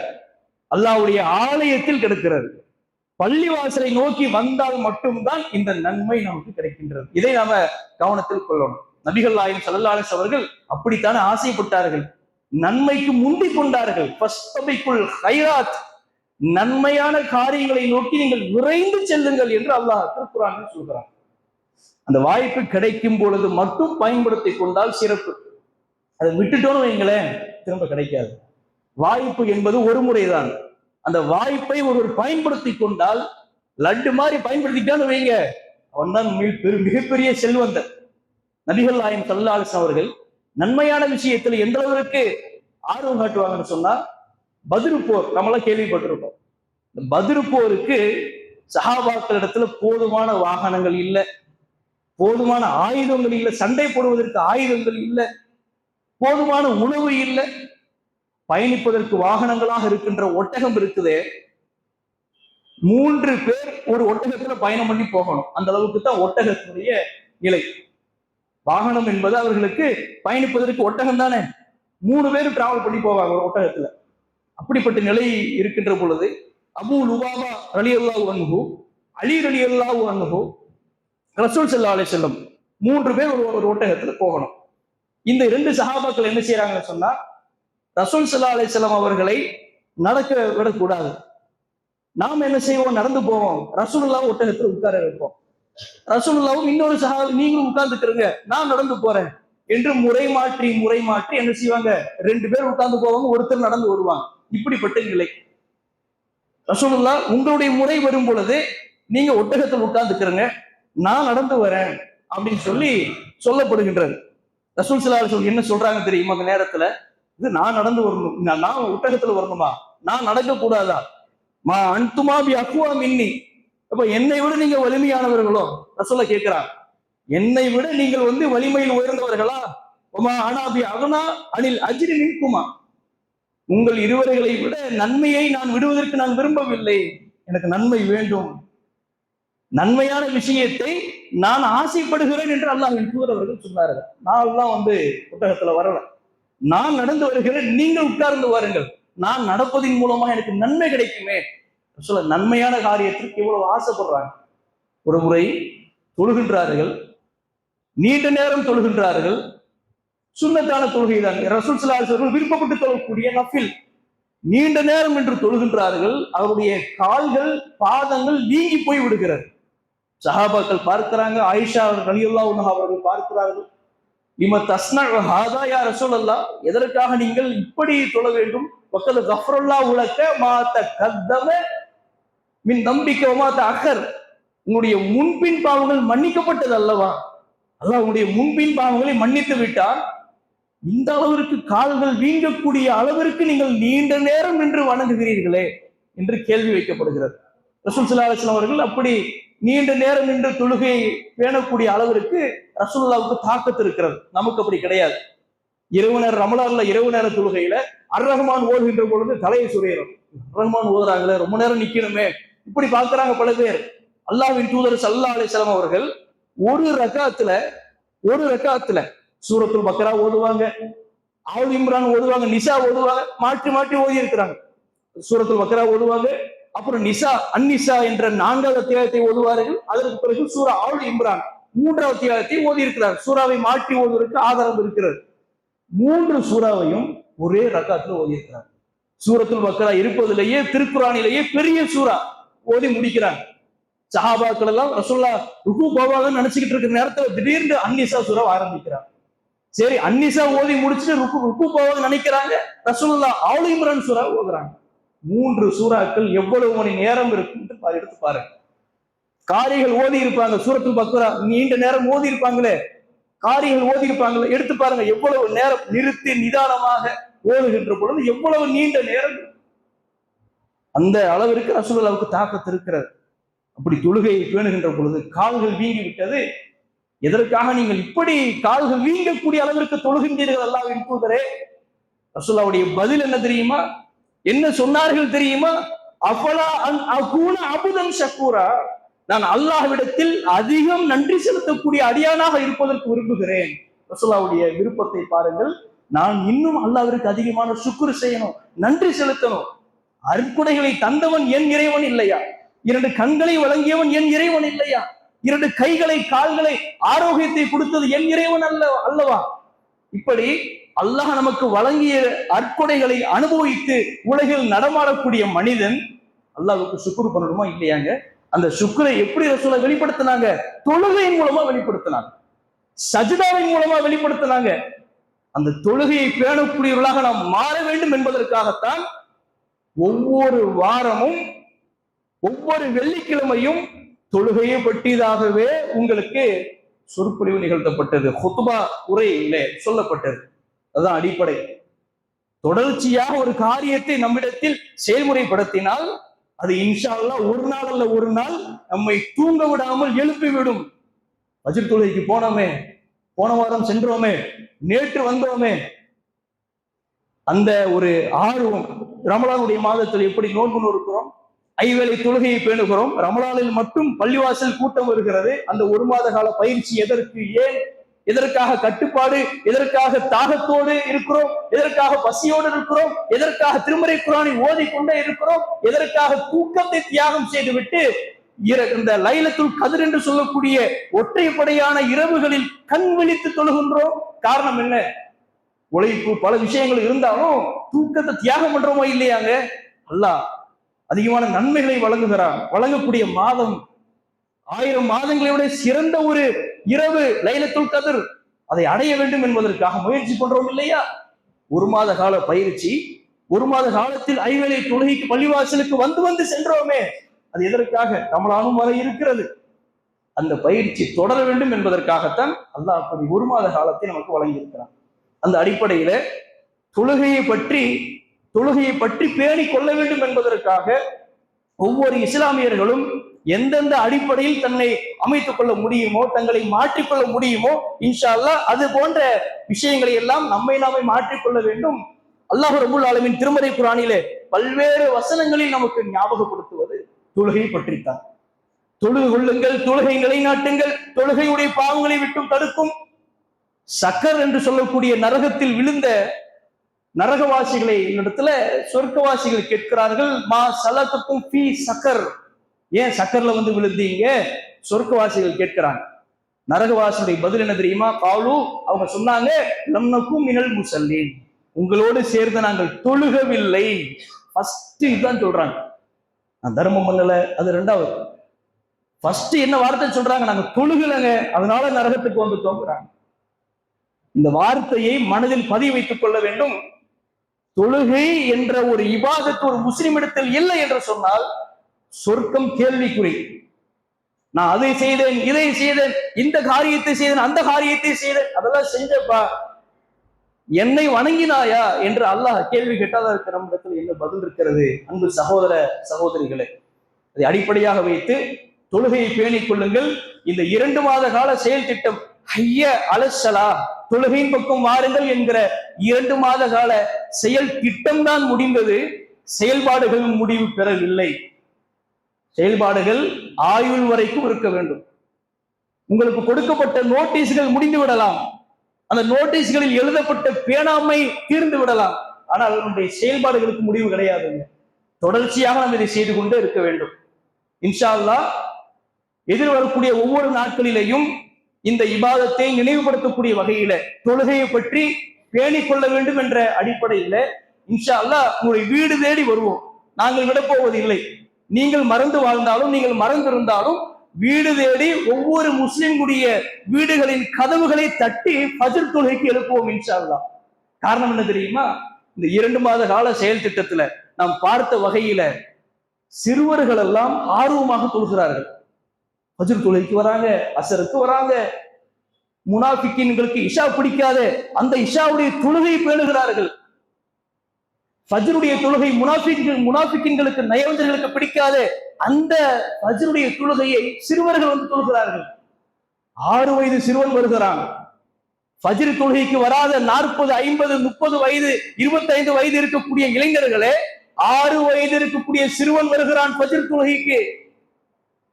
அல்லாஹ்வுடைய ஆலயத்தில் கிடைக்கிறது. பள்ளிவாசலை நோக்கி வந்தால் மட்டும்தான் இந்த நன்மை நமக்கு கிடைக்கின்றது. இதை நாம கவனத்தில் கொள்ளணும். நபிகள் நாயகம் ஸல்லல்லாஹு அலைஹி அவர்கள் அப்படித்தானே ஆசைப்பட்டார்கள், நன்மைக்கு முந்திக் கொண்டார்கள். ஃபஸ்தபிக்குல் கைராத், நன்மையான காரியங்களை நோக்கி நீங்கள் விரைந்து செல்லுங்கள் என்று அல்லாஹ் திருக்குர்ஆனில் சொல்கிறார். அந்த வாய்ப்பு கிடைக்கும் பொழுது மட்டும் பயன்படுத்தி கொண்டால் சிறப்பு. அதை விட்டுட்டோன்னு வைங்களேன், திரும்ப கிடைக்காது. வாய்ப்பு என்பது ஒரு முறைதான். அந்த வாய்ப்பை ஒருவர் பயன்படுத்தி கொண்டால், லட்டு மாதிரி பயன்படுத்திட்டான்னு வைங்க, அவன் தான் மிகப்பெரிய செல்வந்தர். நபிகள் நாயகம் ஸல்லல்லாஹு அலைஹி அவர்கள் நன்மையான விஷயத்துல எந்த அளவிற்கு ஆர்வம் காட்டுவாங்கன்னு சொன்னா, பத்ரு போர் நம்மளாம் கேள்விப்பட்டிருக்கோம். பத்ரு போருக்கு சஹாபாக்கள் இடத்துல போதுமான வாகனங்கள் இல்லை, போதுமான ஆயுதங்கள் இல்லை, சண்டை போடுவதற்கு ஆயுதங்கள் இல்லை, போதுமான உணவு இல்லை. பயணிப்பதற்கு வாகனங்களாக இருக்கின்ற ஒட்டகம் இருக்குதே, 3 பேர் ஒரு ஒட்டகத்துல பயணம் பண்ணி போகணும். அந்த அளவுக்கு தான் ஒட்டகத்தினுடைய நிலை. வாகனம் என்பது அவர்களுக்கு பயணிப்பதற்கு ஒட்டகம் தானே, 3 பேர் டிராவல் பண்ணி போவாங்க ஒரு ஒட்டகத்துல. அப்படிப்பட்ட நிலை இருக்கின்ற பொழுது அபூ லுபாபா ரலியல்லாஹு அன்ஹு, அலி ரலியல்லாஹு அன்ஹு, ரசூல் ஸல்லல்லாஹு அலைஹி வஸல்லம் 3 பேர் ஒரு ஒட்டகத்துல போகணும். இந்த 2 சஹாபாக்கள் என்ன செய்யறாங்கன்னு சொன்னா, ரசூல் ஸல்லல்லாஹு அலைஹி வஸல்லம் அவர்களை நடக்க விடக்கூடாது. நாம் என்ன செய்வோம், நடந்து போவோம். ரசூலுல்லாஹ் ஒட்டகத்துல உட்கார வைப்போம். ரசூலுல்லாஹ்வும் இன்னொரு சஹாபி, நீங்களும் உட்கார்ந்துக்கிறங்க, நான் நடந்து போறேன் என்று முறை மாற்றி என்ன செய்வாங்க, 2 பேர் உட்கார்ந்து போவாங்க, ஒருத்தர் நடந்து வருவாங்க. இப்படிப்பட்ட நிலை. ரசூலுல்லாஹ் உங்களுடைய முறை வரும் பொழுது நீங்க ஒட்டகத்தில் உட்கார்ந்துக்கிறங்க, நான் நடந்து வரேன் அப்படின்னு சொல்லப்படுகின்றது. ரசூல் ஸல்லல்லாஹு அலைஹி வஸல்லம் என்ன சொல்றாங்க தெரியுமா? அந்த நேரத்துல, இது நான் நடந்து வரணும், நான் ஒட்டகத்துல வரணுமா, நான் நடக்க கூடாதா? மா அன்துமா பி அக்வா மின்னி, அப்ப என்னை விட நீங்க வலிமையானவர்களோ? ரசூலுல்லாஹ் கேட்கிறார், என்னை விட நீங்கள் வலிமையில் உயர்ந்தவர்களா? ஒமா அனாபி அகனா அனில் அஜ்ரி மின்குமா, உங்கள் இருவர்களை விட நன்மையை நான் விடுவதற்கு நான் விரும்பவில்லை, எனக்கு நன்மை வேண்டும், நன்மையான விஷயத்தை நான் ஆசைப்படுகிறேன் என்று அல்லாஹ்வின் தூதர் அவர்கள் சொன்னார்கள். நான் எல்லாம் புத்தகத்துல வரல, நான் நடந்து வருகிறேன், நீங்கள் உட்கார்ந்து வாருங்கள், நான் நடப்பதின் மூலமா எனக்கு நன்மை கிடைக்குமே. சொல்ல நன்மையான காரியத்திற்கு இவ்வளவு ஆசைப்படுறாங்க. ஒரு முறை தொழுகின்றார்கள், நீண்ட நேரம் தொழுகின்றார்கள், சுன்னத்தான தொழுகை தான், ரசூல் ஸல்லல்லாஹு அலைஹி வஸல்லம் விருப்பப்பட்டு தொழக்கூடிய நஃபில். நீண்ட நேரம் என்று தொழுகின்றார்கள், அவருடைய கால்கள் பாதங்கள் வீங்கி போய் விடுகிறது. சஹாபாக்கள் பார்க்கிறாங்க, ஆயிஷா ரலியல்லாஹு அன்ஹா அவர்கள் பார்க்கிறார்கள். லிம தஸ்னஉ ஹாதா யா ரசூலல்லாஹ், எதற்காக நீங்கள் இப்படி தொழ வேண்டும்? வக்கது கஃபரல்லாஹு லக மா தகத்தம மின் தம்பிக வ மா தஅக்கர், உங்களுடைய முன்பின் பாவங்கள் மன்னிக்கப்பட்டது அல்லவா? அல்லாஹ் உங்களுடைய முன்பின் பாவங்களை மன்னித்து விட்டால், இந்த அளவிற்கு கால்கள் வீங்கக்கூடிய அளவிற்கு நீங்கள் நீண்ட நேரம் நின்று வணங்குகிறீர்களே என்று கேள்வி வைக்கப்படுகிறது. ரசூல் ஸல்லல்லாஹு அலைஹி வஸல்லம் அவர்கள் அப்படி நீண்ட நேரம் நின்று தொழுகை பேணக்கூடிய அளவிற்கு ரசூலுல்லாஹ்வுக்கு தாக்கத்து இருக்கிறது. நமக்கு அப்படி கிடையாது. இரவு நேர ரமலான்ல இரவு நேர தொழுகையில அர்-ரஹ்மான் ஓதுகின்ற பொழுது தலையை சுரையிறோம். ரஹ்மான் ஓதுறாங்களே, ரொம்ப நேரம் நிக்கணுமே, இப்படி பார்க்கிறாங்க பல பேர். அல்லாஹ்வின் தூதர் ஸல்லல்லாஹு அலைஹி வஸல்லம் அவர்கள் ஒரு ரக்காத்துல சூரத்துல் பக்ரா ஓதுவாங்க, ஆல் இம்ரான் ஓதுவாங்க, நிசா ஓதுவாங்க, மாற்றி ஓதி இருக்கிறாங்க. சூரத்துல் பக்ரா ஓதுவாங்க, அப்புறம் அந்நிசா என்ற 4வது அத்தியாயத்தை ஓதுவார்கள். அதற்கு பிறகு சூரா ஆல் இம்ரான் 3வது அத்தியாயத்தை ஓதி இருக்கிறார். சூறாவை மாற்றி ஓதுவதற்கு ஆதாரம் இருக்கிறது. 3 சூறாவையும் ஒரே ரக்காத்துல ஓதி இருக்கிறாங்க. சூரத்துல் பக்ரா இருப்பதிலேயே திருக்குரானிலேயே பெரிய சூரா ஓதி முடிக்கிறாங்க. சஹாபாக்கள் எல்லாம் ரசூலுல்லாஹ் ருக்கு போவாங்கன்னு நினைச்சுக்கிட்டு இருக்கிற நேரத்துல திடீர்னு அன்னிசா சூரா ஆரம்பிக்கிறாங்க. சரி, அன்னிசா ஓதி முடிச்சுட்டு ருக்கு போவாங்கன்னு நினைக்கிறாங்க. ரசூலுல்லாஹ் ஆல் இம்ரான் சூரா ஓதுறாங்க. 3 சூறாக்கள் எவ்வளவு மணி நேரம் இருக்குன்னு எடுத்து பாருங்க. காரிகள் ஓதி இருப்பாங்க, சூரத்துல் பக்ரா நீண்ட நேரம் ஓதி இருப்பாங்களே, காரிகள் ஓதி இருப்பாங்களே, எடுத்து பாருங்க எவ்வளவு நேரம் நிறுத்தி நிதானமாக ஓதுகின்ற பொழுது எவ்வளவு நீண்ட நேரம். அந்த அளவிற்கு ரசூலுல்லாஹ்வுக்கு தாக்கத்து இருக்கிறது. அப்படி தொழுகையை பேணுகின்ற பொழுது கால்கள் வீங்கி விட்டது. எதற்காக நீங்கள் இப்படி கால்கள் வீங்கக்கூடிய அளவிற்கு தொழுகின்றீர்கள் அல்லாஹ் இருப்பதே? ரசூலுல்லாஹ்வுடைய பதில் என்ன தெரியுமா? என்ன சொன்னார்கள் தெரியுமா? அஃபலா அன் அகூன அபுதன் ஷக்கூரா, நான் அல்லாஹ்விடத்தில் அதிகம் நன்றி செலுத்தக்கூடிய அடியானாக இருப்பதற்கு விரும்புகிறேன். ரசூலுல்லாஹ்வுடைய விருப்பத்தை பாருங்கள். நான் இன்னும் அல்லாஹ்விற்கு அதிகமான சுக்ர் செய்யணும், நன்றி செலுத்தணும். அருட்கொடைகளை தந்தவன் என் இறைவன் இல்லையா? 2 கண்களை வழங்கியவன் என் இறைவன் இல்லையா? 2 கைகளை கால்களை ஆரோக்கியத்தை கொடுத்தது என் இறைவன் அல்லவா? இப்படி அல்லாஹ் நமக்கு வழங்கிய அற்கொடைகளை அனுபவித்து உலகில் நடமாடக்கூடிய மனிதன் அல்லாஹ்வுக்கு சுக்ர் பண்ணணுமா இல்லையாங்க? அந்த சுக்ரை எப்படி ரசூலுல்லாஹ் வெளிப்படுத்தினாங்க? தொழுகையின் மூலமா வெளிப்படுத்தினாங்க, சஜ்தாவின் மூலமா வெளிப்படுத்தினாங்க. அந்த தொழுகையை பேணக்கூடியவர்களாக நாம் மாற வேண்டும் என்பதற்காகத்தான் ஒவ்வொரு வாரமும் ஒவ்வொரு வெள்ளிக்கிழமையும் தொழுகையை பற்றியதாகவே உங்களுக்கு சொற்பொழிவு நிகழ்த்தப்பட்டது, ஹுத்பா உரையிலே சொல்லப்பட்டது. அதுதான் அடிப்படை. தொடர்ச்சியாக ஒரு காரியத்தை நம்மிடத்தில் செயல்முறைப்படுத்தினால் அது இன்ஷா அல்லாஹ் ஒரு நாள் அல்ல ஒரு நாள் நம்மை தூங்க விடாமல் எழுப்பிவிடும். ஃபஜ்ர் தொழுகைக்கு போனோமே, போன வாரம் சென்றோமே, நேற்று வந்தோமே, அந்த ஒரு ஆர்வம். ரமலானுடைய மாதத்தில் எப்படி நோன்பு நோக்கிறோம், ஐவேளை தொழுகையை பேணுகிறோம், ரமலானில் மட்டும் பள்ளிவாசல் கூட்டம் வருகிறது. அந்த 1 மாத கால பயிற்சி எதற்கு, ஏன், எதற்காக கட்டுப்பாடு, எதற்காக தாகத்தோடு இருக்கிறோம், எதற்காக பசியோடு இருக்கிறோம், எதற்காக திருமறை குர்ஆனை ஓதிக்கொண்டே இருக்கிறோம், எதற்காக தூக்கத்தை தியாகம் செய்துவிட்டு இந்த லைலத்துல் கத்ர் என்று சொல்லக்கூடிய ஒற்றைப்படையான இரவுகளில் கண் விழித்து தொழுகின்றோம். காரணம் என்ன? உழைப்பு பல விஷயங்கள் இருந்தாலும் தூக்கத்தை தியாகம் பண்றோமோ இல்லையாங்க? அல்லாஹ் அதிகமான நன்மைகளை வழங்குகிறான். வழங்கக்கூடிய மாதம் 1000 மாதங்களை விட சிறந்த ஒரு இரவு லைலத்துல் கத்ர். அதை அடைய வேண்டும் என்பதற்காக முயற்சி பண்றோம் இல்லையா? 1 மாத கால பயிற்சி, 1 மாத காலத்தில் ஐவேளை தொழுகைக்கு பள்ளிவாசலுக்கு வந்து சென்றோமே, அது எதற்காக? ரமலானும் வரை இருக்கிறது. அந்த பயிற்சி தொடர வேண்டும் என்பதற்காகத்தான் அல்லாஹ் அப்படி 1 மாத காலத்தை நமக்கு வழங்கியிருக்கிறான். அந்த அடிப்படையில தொழுகையை பற்றி பேணி கொள்ள வேண்டும் என்பதற்காக ஒவ்வொரு இஸ்லாமியர்களும் எந்தெந்த அடிப்படையில் தன்னை அமைத்துக் கொள்ள முடியுமோ, தங்களை மாற்றிக்கொள்ள முடியுமோ, இன்ஷா அல்லாஹ் அது போன்ற விஷயங்களை எல்லாம் நாமே மாற்றிக்கொள்ள வேண்டும். அல்லாஹ் ரப்பல் ஆலமீன் திருமறை குர்ஆனிலே பல்வேறு வசனங்களில் நமக்கு ஞாபகப்படுத்துவது தொழுகை பற்றித்தான். தொழுது கொள்ளுங்கள், தொழுகை நிலைநாட்டுங்கள், தொழுகையுடைய பாவங்களை விட்டும் தடுக்கும். சக்கர் என்று சொல்லக்கூடிய நரகத்தில் விழுந்த நரகவாசிகளை இடத்துல சொர்க்கவாசிகள் கேட்கிறார்கள், மா சலத்துக்கும் ஃபீ சக்கர், ஏன் சக்கர்ல விழுந்தீங்க? சொர்க்கவாசிகள் கேட்கிறாங்க. நரகவாசியுடைய பதில் என்ன தெரியுமா? காலு, அவங்க சொன்னாங்க, லம்னக்கும் மினல் முஸல்லீன், உங்களோடு சேர்ந்து நாங்கள் தொழுகவில்லை. ஃபர்ஸ்ட் இதுதான் சொல்றாங்க. நான் தர்மம் பண்ணல, அது 2வது. ஃபர்ஸ்ட் என்ன வார்த்தை சொல்றாங்க? நாங்க தொழுகலங்க, அதனால நரகத்துக்கு வந்துட்டோங்கிறாங்க. இந்த வார்த்தையை மனதில் பதிய வைத்துக் கொள்ள வேண்டும். தொழுகை என்ற ஒரு இபாதத் ஒரு முஸ்லிமிடத்தில் இல்லை என்று சொன்னால் சொர்க்கம் கேள்விக்குறி. நான் அதை செய்தேன், இதை செய்தேன், இந்த காரியத்தை செய்தேன், அந்த காரியத்தை செய்தேன், அதெல்லாம் செஞ்சப்பா, என்னை வணங்கினாயா என்று அல்லாஹ் கேள்வி கேட்டால் அதற்கு நம்மிடத்தில் என்ன பதில் இருக்கிறது? அன்பு சகோதர சகோதரிகளே, அதை அடிப்படையாக வைத்து தொழுகையை பேணிக் கொள்ளுங்கள். இந்த 2 மாத கால செயல் திட்டம், ஹய்ய அலஸ்ஸலா, தொழுகையின் பக்கம் வாருங்கள் என்கிற 2 மாத கால செயல் திட்டம் தான் முடிந்தது. செயல்பாடுகள் முடிவு பெறவில்லை. செயல்பாடுகள் ஆயுள் வரைக்கும் இருக்க வேண்டும். உங்களுக்கு கொடுக்கப்பட்ட நோட்டீஸ்கள் முடிந்து விடலாம், அந்த நோட்டீஸ்களில் எழுதப்பட்ட பேணாமை தீர்ந்து விடலாம், ஆனால் அதனுடைய செயல்பாடுகளுக்கு முடிவு கிடையாதுங்க. தொடர்ச்சியாக நாம் இதை செய்து கொண்டே இருக்க வேண்டும். இன்ஷா அல்லாஹ் எதிர்வரக்கூடிய ஒவ்வொரு நாட்களிலேயும் இந்த இபாதத்தை நினைவுபடுத்தக்கூடிய வகையில தொழுகையை பற்றி பேணிக் கொள்ள வேண்டும் என்ற அடிப்படையில இன்ஷா அல்லாஹ் உங்களுடைய வீடு தேடி வருவோம். நாங்கள் விடப்போவதில்லை. நீங்கள் மறந்து வாழ்ந்தாலும் நீங்கள் மறந்திருந்தாலும் வீடு தேடி ஒவ்வொரு முஸ்லிம்களுடைய வீடுகளின் கதவுகளை தட்டி ஃபஜ்ர் தொழுகைக்கு எழுப்புவோம் இன்ஷா அல்லாஹ். காரணம் என்ன தெரியுமா? இந்த 2 மாத கால செயல் திட்டத்துல நாம் பார்த்த வகையில சிறுவர்கள் எல்லாம் ஆர்வமாக தொழுகிறார்கள். ஃபஜ்ர் தொழுகைக்கு வராங்க, அசருக்கு வராங்க. முனாஃபிக்கின்களுக்கு இஷா பிடிக்காத அந்த இஷாவுடைய தொழுகை பேணுகிறார்கள். ஃபஜ்ருடைய தொழுகை முனாஃபிக்கின்களுக்கு நயவஞ்சர்களுக்கு பிடிக்காத அந்த ஃபஜ்ருடைய தொழுகையை சிறுவர்கள் வந்து தொழுகிறார்கள். 6 வயது சிறுவன் வருகிறான். ஃபஜ்ர் தொழுகைக்கு வராத 40, 50, 30 வயது, 25 வயது இருக்கக்கூடிய இளைஞர்களே, 6 வயது இருக்கக்கூடிய சிறுவன் வருகிறான் ஃபஜ்ர் தொழுகைக்கு.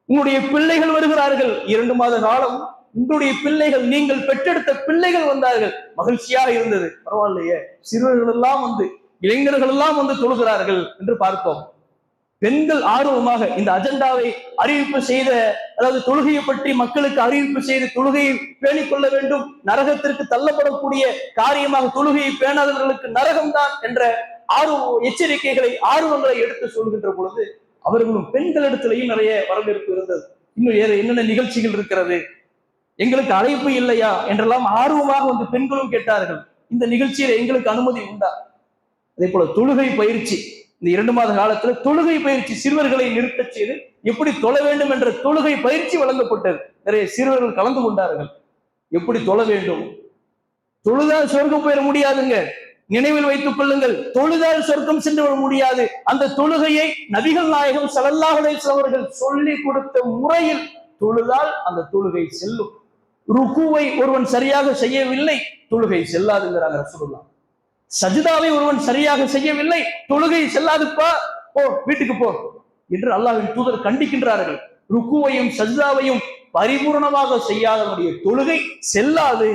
உங்களுடைய பிள்ளைகள் வருகிறார்கள். 2 மாத காலம் உங்களுடைய பிள்ளைகள், நீங்கள் பெற்றெடுத்த பிள்ளைகள் வந்தார்கள். மகிழ்ச்சியாக இருந்தது. பரவாயில்லையே, சிறுவர்கள் எல்லாம் வந்து, இளைஞர்கள் எல்லாம் வந்து தொழுகிறார்கள் என்று பார்த்தோம். பெண்கள் ஆர்வமாக இந்த அஜெண்டாவை அறிவிப்பு செய்த, அதாவது தொழுகையை பற்றி மக்களுக்கு அறிவிப்பு செய்து தொழுகையை பேணிக் கொள்ள வேண்டும், நரகத்திற்கு தள்ளப்படக்கூடிய காரியமாக தொழுகையை பேணாதவர்களுக்கு நரகம்தான் என்ற எச்சரிக்கைகளை, ஆர்வங்களை எடுத்து சொல்கின்ற பொழுது அவர்களும் பெண்களிடத்திலையும் நிறைய வரவேற்பு இருந்தது. இன்னும் என்னென்ன நிகழ்ச்சிகள் இருக்கிறது, எங்களுக்கு அழைப்பு இல்லையா என்றெல்லாம் ஆர்வமாக வந்து பெண்களும் கேட்டார்கள். இந்த நிகழ்ச்சியில எங்களுக்கு அனுமதி உண்டா? அதே போல தொழுகை பயிற்சி, இந்த 2 மாத காலத்துல தொழுகை பயிற்சி சிறுவர்களை நிறுத்த செய்து எப்படி தொழ வேண்டும் என்ற தொழுகை பயிற்சி வழங்கப்பட்டது. நிறைய சிறுவர்கள் கலந்து கொண்டார்கள். எப்படி தொழ வேண்டும்? தொழுதால் சொர்க்கம் போயிட முடியாதுங்க, நினைவில் வைத்துக் கொள்ளுங்கள். தொழுதால் சொர்க்கம் சென்று விட முடியாது. அந்த தொழுகையை நபிகள் நாயகம் ஸல்லல்லாஹு அலைஹி வஸல்லம் அவர்கள் சொல்லி கொடுத்த முறையில் தொழுதால் அந்த தொழுகை செல்லும். ருக்குவை ஒருவன் சரியாக செய்யவில்லை, தொழுகை செல்லாதுங்கிறாங்க ரசூலுல்லாஹ். சஜிதாவை ஒருவன் சரியாக செய்யவில்லை, தொழுகை செல்லாதுப்பா, போ வீட்டுக்கு போ என்று அல்லாஹ்வின் தூதர் கண்டிக்கின்றார்கள். ருக்குவையும் சஜிதாவையும் பரிபூர்ணமாக செய்யாதவனுடைய தொழுகை செல்லாது.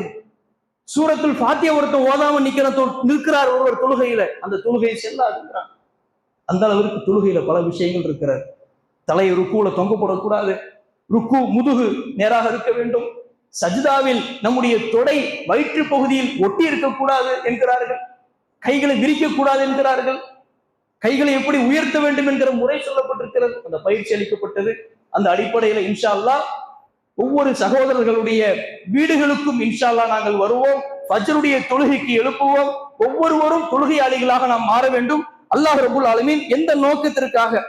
சூரத்துல் ஃபாத்தியா ஒருத்தன் ஓதாம நிற்கிறார் ஒருவர் தொழுகையில, அந்த தொழுகை செல்லாதுங்கிறான். அந்த அளவிற்கு தொழுகையில பல விஷயங்கள் இருக்கிறார். தலை ருக்குல தொங்க போடக்கூடாது, ருக்கு முதுகு நேராக இருக்க வேண்டும். சஜிதாவில் நம்முடைய தொடை வயிற்று பகுதியில் ஒட்டி இருக்கக்கூடாது என்கிறார்கள். கைகளை விரிக்கக்கூடாது என்கிறார்கள். கைகளை எப்படி உயர்த்த வேண்டும் என்கிற முறை சொல்லப்பட்டிருக்கிறது. அந்த பயிற்சி அளிக்கப்பட்டது. அந்த அடிப்படையில இன்ஷா அல்லாஹ் ஒவ்வொரு சகோதரர்களுடைய வீடுகளுக்கும் இன்ஷா அல்லாஹ் நாங்கள் வருவோம். ஃபஜ்ருடைய தொழுகைக்கு எழுப்புவோம். ஒவ்வொருவரும் தொழுகையாளிகளாக நாம் மாற வேண்டும். அல்லாஹ் ரப்பல் ஆலமீன் எந்த நோக்கத்திற்காக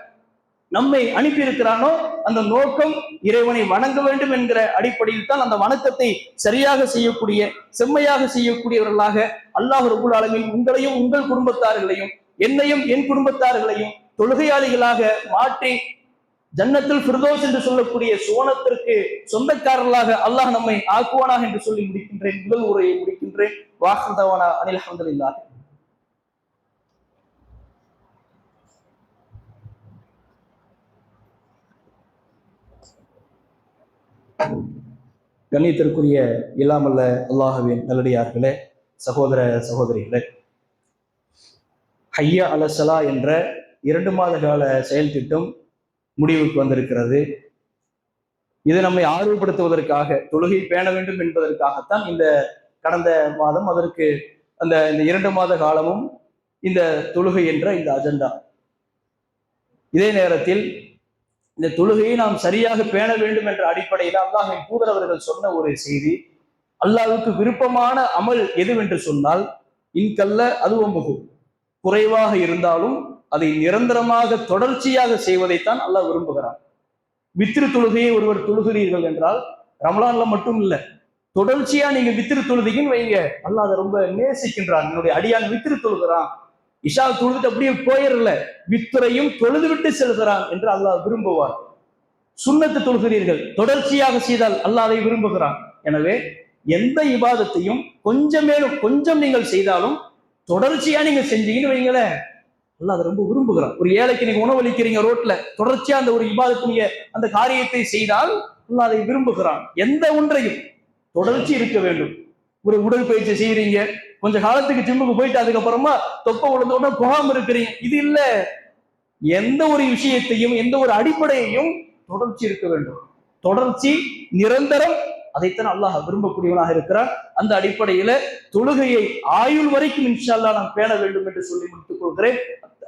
நம்மை அனுப்பி இருக்கிறானோ அந்த நோக்கம் இறைவனை வணங்க வேண்டும் என்கிற அடிப்படையில் தான் அந்த வணக்கத்தை சரியாக செய்யக்கூடிய, செம்மையாக செய்யக்கூடியவர்களாக அல்லாஹ் ரப்பல் ஆலமீன் உங்களையும் உங்கள் குடும்பத்தார்களையும் என்னையும் என் குடும்பத்தார்களையும் தொழுகையாளிகளாக மாற்றி ஜன்னத்துல் ஃபிர்தௌஸ் என்று சொல்லக்கூடிய சுவனத்திற்கு சொந்தக்காரர்களாக அல்லாஹ் நம்மை ஆக்குவானாக என்று சொல்லி முடிக்கின்றேன். முதல் உரையை முடிக்கின்றேன். வாஹிர் தவானா அனில் ஹம்துலில்லாஹ். கண்ணியத்திற்குரிய இல்லாமல்ல அல்லாஹ்வின் நல்லடியார்களே, சகோதர சகோதரிகளே, ஹய்யா அலசலா என்ற 2 மாத கால செயல் திட்டம் முடிவுக்கு வந்திருக்கிறது. இது நம்மை ஆர்வப்படுத்துவதற்காக, தொழுகை பேண வேண்டும் என்பதற்காகத்தான் இந்த கடந்த மாதம் அதற்கு இந்த 2 மாத காலமும் இந்த தொழுகை என்ற இந்த அஜெண்டா. இதே நேரத்தில் இந்த தொழுகையை நாம் சரியாக பேண வேண்டும் என்ற அடிப்படையில் அல்லாஹ்வின் தூதர் அவர்கள் சொன்ன ஒரு செய்தி, அல்லாஹ்வுக்கு விருப்பமான அமல் எதுவென்று சொன்னால் இன்கல்ல அதுவம்புகு, குறைவாக இருந்தாலும் அதை நிரந்தரமாக தொடர்ச்சியாக செய்வதைத்தான் அல்லாஹ் விரும்புகிறான். வித்ரு தொழுகையை ஒருவர் தொழுகிறீர்கள் என்றால் ரமலான்ல மட்டும் இல்ல, தொடர்ச்சியா நீங்க வித்ரு தொழுகைன்னு வைங்க, அல்லாஹ் அதை ரொம்ப நேசிக்கின்றான். என்னுடைய அடியான் வித்ரு தொழுகிறான், இஷா தொழுதுட்டு அப்படியே போயிடல, வித்துரையும் தொழுது விட்டு செல்கிறான் என்று அல்லாஹ் விரும்புவார். சுன்னத்து தொழுகிறீர்கள், தொடர்ச்சியாக செய்தால் அல்லாஹ் அதை விரும்புகிறான். எனவே எந்த இபாதத்தையும் கொஞ்சம் நீங்கள் செய்தாலும் தொடர்ச்சியா நீங்க செஞ்சீங்கன்னு வைங்களேன், அல்லாஹ் அதை ரொம்ப விரும்புகிறான். ஒரு ஏழைக்கு நீங்க உணவளிக்கிறீங்க ரோட்ல, தொடர்ச்சியா அந்த ஒரு இபாதத்து நீங்க அந்த காரியத்தை செய்தால் அல்லாஹ் அதை விரும்புகிறான். எந்த ஒன்றையும் தொடர்ச்சி இருக்க வேண்டும். ஒரு உடற்பயிற்சி செய்யறீங்க, கொஞ்ச காலத்துக்கு ஜிம்முக்கு போயிட்டு அதுக்கப்புறமா தொப்பை விழுந்தோட போகாம இருக்கிறீங்க, இது இல்ல. எந்த ஒரு விஷயத்தையும், எந்த ஒரு அடிப்படையையும் தொடர்ச்சி இருக்க வேண்டும். தொடர்ச்சி, நிரந்தரம், அதைத்தான் அல்லாஹ் விரும்பக்கூடியவனாக இருக்கிறான். அந்த அடிப்படையில தொழுகையை ஆயுள் வரைக்கும் இன்ஷா அல்லாஹ் நாம் பேண வேண்டும் என்று சொல்லி முடித்துக் கொள்கிறேன்.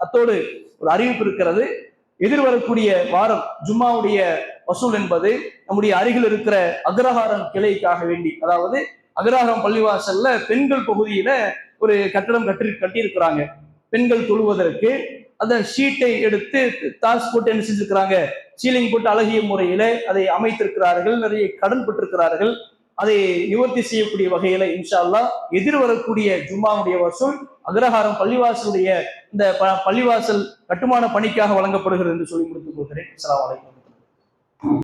அத்தோடு ஒரு அறிவிப்பு இருக்கிறது. எதிர்வரக்கூடிய வாரம் ஜும்மாவுடைய வசூல் என்பது நம்முடைய அருகில் இருக்கிற அக்ரஹாரம் கிளைக்காக வேண்டி, அதாவது அக்ரஹாரம் பள்ளிவாசல்ல பெண்கள் பகுதியில ஒரு கட்டடம் கட்டியிருக்கிறாங்க. பெண்கள் தொழுவதற்கு அந்த ஷீட்டை எடுத்து தாஸ் போட்டு என்ன செஞ்சிருக்கிறாங்க, சீலிங் போட்டு அழகிய முறையில அதை அமைத்திருக்கிறார்கள். நிறைய கடன் பெற்றிருக்கிறார்கள். அதை நிவர்த்தி செய்யக்கூடிய வகையில இன்ஷா அல்லாஹ் எதிர்வரக்கூடிய ஜும்மாவுடைய வசூல் அக்ரஹாரம் பள்ளிவாசலுடைய இந்த பள்ளிவாசல் கட்டுமான பணிக்காக வழங்கப்படுகிறது என்று சொல்லி முடித்துக் கொள்கிறேன். அஸ்ஸலாமு அலைக்கும்.